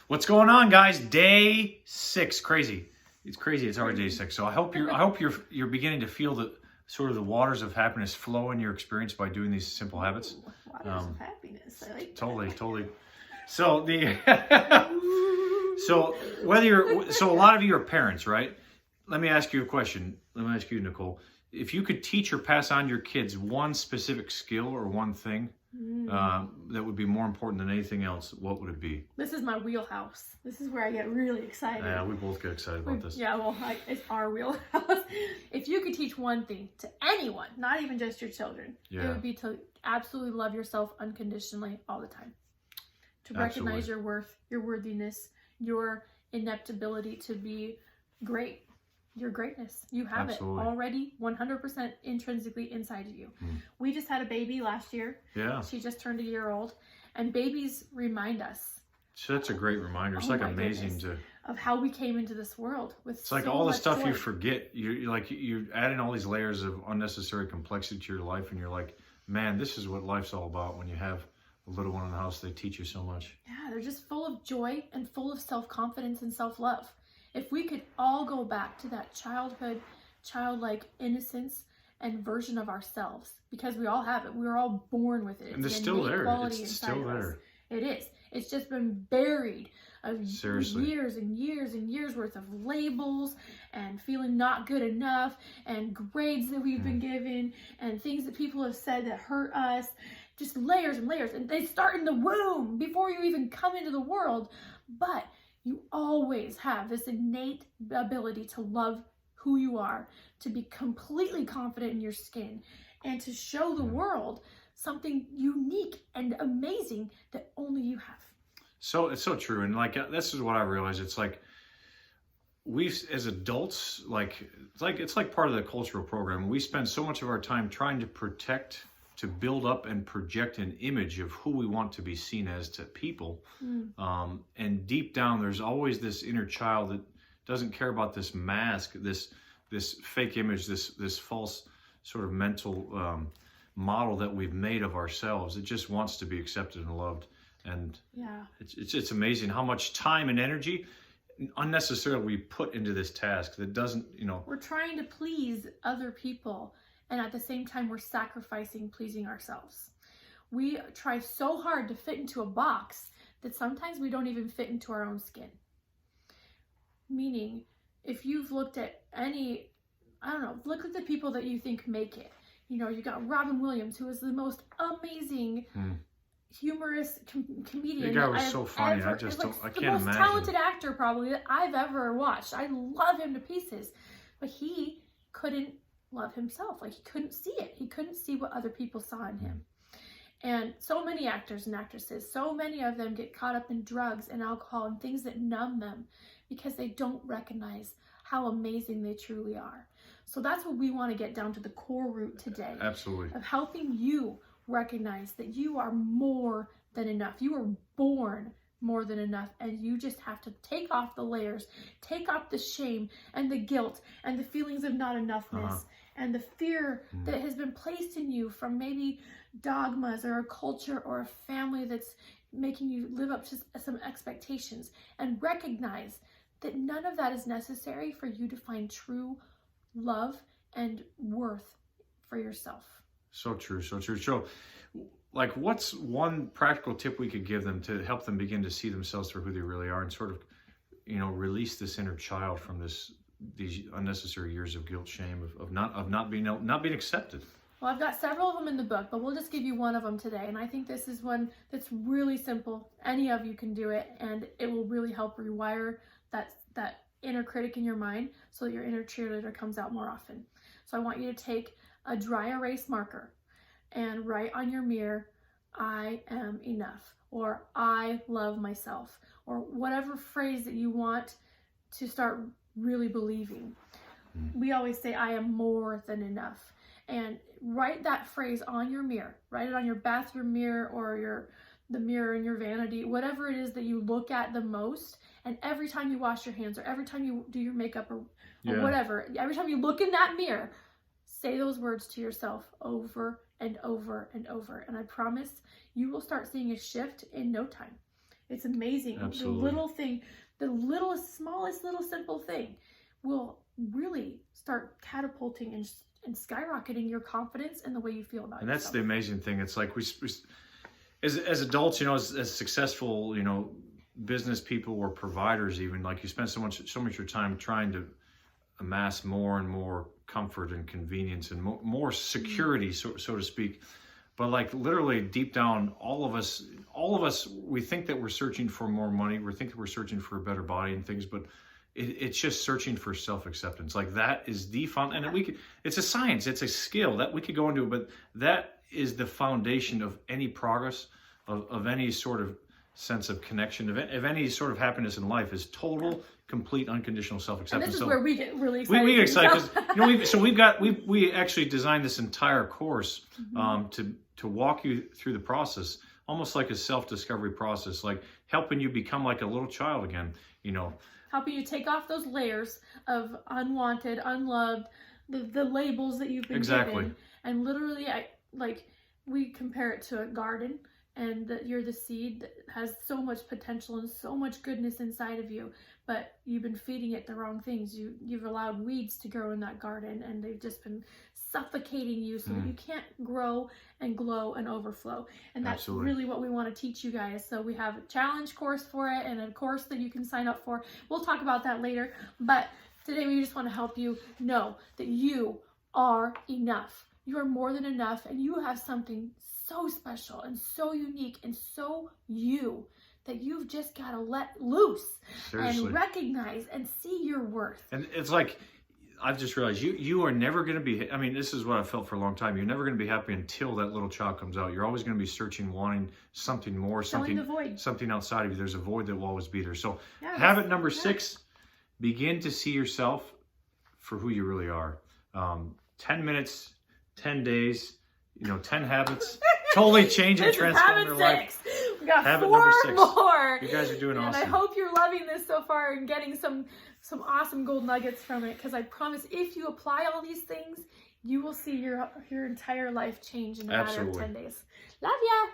What's going on, guys? Day 6. Crazy. It's crazy. It's already day 6. So I hope you're beginning to feel the sort of the waters of happiness flow in your experience by doing these simple habits. Waters of happiness. I like Totally. So the so a lot of you are parents, right? Let me ask you a question. Let me ask you, Nicole. If you could teach or pass on your kids one specific skill or one thing that would be more important than anything else, what would it be? This is my wheelhouse. This is where I get really excited. Yeah, we both get excited about this. Yeah, well, it's our wheelhouse. If you could teach one thing to anyone, not even just your children, it would be to absolutely love yourself unconditionally all the time. To recognize your worth, your worthiness, your ineptability to be great. Your greatness. You have it already 100% intrinsically inside of you. We just had a baby last year. Yeah. She just turned a year old. And babies remind us. That's a great reminder. It's like amazing of how we came into this world with It's like all the stuff you forget. You're adding all these layers of unnecessary complexity to your life, and you're like, man, this is what life's all about. When you have a little one in the house, they teach you so much. Yeah, they're just full of joy and full of self-confidence and self-love. If we could all go back to that childlike innocence and version of ourselves, because we all have it. We were all born with it. And it's still there. It's still there. It is. It's just been buried of Seriously. years and years and years worth of labels and feeling not good enough and grades that we've been given and things that people have said that hurt us. Just layers and layers. And they start in the womb before you even come into the world. But you always have this innate ability to love who you are, to be completely confident in your skin, and to show the world something unique and amazing that only you have. So it's so true. And like, this is what I realized. It's like, we as adults, it's like part of the cultural program. We spend so much of our time trying to protect, to build up and project an image of who we want to be seen as to people. And deep down, there's always this inner child that doesn't care about this mask, this fake image, this false sort of mental model that we've made of ourselves. It just wants to be accepted and loved. And it's amazing how much time and energy unnecessarily we put into this task that doesn't, We're trying to please other people. And at the same time, we're sacrificing pleasing ourselves. We try so hard to fit into a box that sometimes we don't even fit into our own skin. Meaning, if you've looked at look at the people that you think make it. You got Robin Williams, who is the most amazing, humorous comedian. The guy was so funny. I can't imagine. The most talented actor probably that I've ever watched. I love him to pieces. But he couldn't love himself. He couldn't see it. He couldn't see what other people saw in him. And so many actors and actresses, so many of them get caught up in drugs and alcohol and things that numb them because they don't recognize how amazing they truly are. So that's what we want to get down to the core root today. Absolutely. Of helping you recognize that you are more than enough. You were born more than enough, and you just have to take off the layers, take off the shame and the guilt and the feelings of not enoughness and the fear that has been placed in you from maybe dogmas or a culture or a family that's making you live up to some expectations, and recognize that none of that is necessary for you to find true love and worth for yourself. So true. So, what's one practical tip we could give them to help them begin to see themselves for who they really are and sort of, release this inner child from these unnecessary years of guilt, shame, of not being accepted? Well, I've got several of them in the book, but we'll just give you one of them today. And I think this is one that's really simple. Any of you can do it, and it will really help rewire that inner critic in your mind so that your inner cheerleader comes out more often. So I want you to take a dry erase marker and write on your mirror, I am enough, or I love myself, or whatever phrase that you want to start really believing. We always say, I am more than enough. And write that phrase on your mirror. Write it on your bathroom mirror or the mirror in your vanity, whatever it is that you look at the most. And every time you wash your hands, or every time you do your makeup or whatever, every time you look in that mirror, say those words to yourself over and over and over. And I promise you will start seeing a shift in no time. It's amazing. Absolutely. The little thing, the littlest, smallest, little simple thing will really start catapulting and skyrocketing your confidence and the way you feel about And that's yourself. the amazing thing. It's like we as adults, you know, as successful, you know, business people or providers, even, like, you spend so much of your time trying to amass more and more comfort and convenience and more security, so to speak. But, like, literally deep down, all of us, we think that we're searching for more money. We think that we're searching for a better body and things, but it's just searching for self-acceptance. Like, that is the and it's a science, it's a skill that we could go into, but that is the foundation of any progress, of any sort of sense of connection, of any sort of happiness in life, is total, complete, unconditional And self-acceptance. this is where we get really excited. We get excited because, you know, we actually designed this entire course to walk you through the process, almost like a self-discovery process, like helping you become like a little child again, you know. Helping you take off those layers of unwanted, unloved, the labels that you've been given. And literally, we compare it to a garden, and that you're the seed that has so much potential and so much goodness inside of you, but you've been feeding it the wrong things. You've allowed weeds to grow in that garden, and they've just been suffocating you so that you can't grow and glow and overflow. And that's really what we want to teach you guys. So we have a challenge course for it and a course that you can sign up for. We'll talk about that later, but today we just want to help you know that you are enough. You are more than enough, and you have something so special and so unique and so you that you've just got to let loose. Seriously. And recognize and see your worth. And it's like, I've just realized you are never going to be, I mean, this is what I've felt for a long time. You're never going to be happy until that little child comes out. You're always going to be searching, wanting something more, something outside of you. There's a void that will always be there. So habit number 6, begin to see yourself for who you really are. 10 minutes, 10 days, 10 habits, totally change and transform your life. We got habit 4 number 6. more. You guys are doing awesome. And I hope you're loving this so far and getting some awesome gold nuggets from it, because I promise if you apply all these things, you will see your entire life change in a matter of 10 days. Love ya!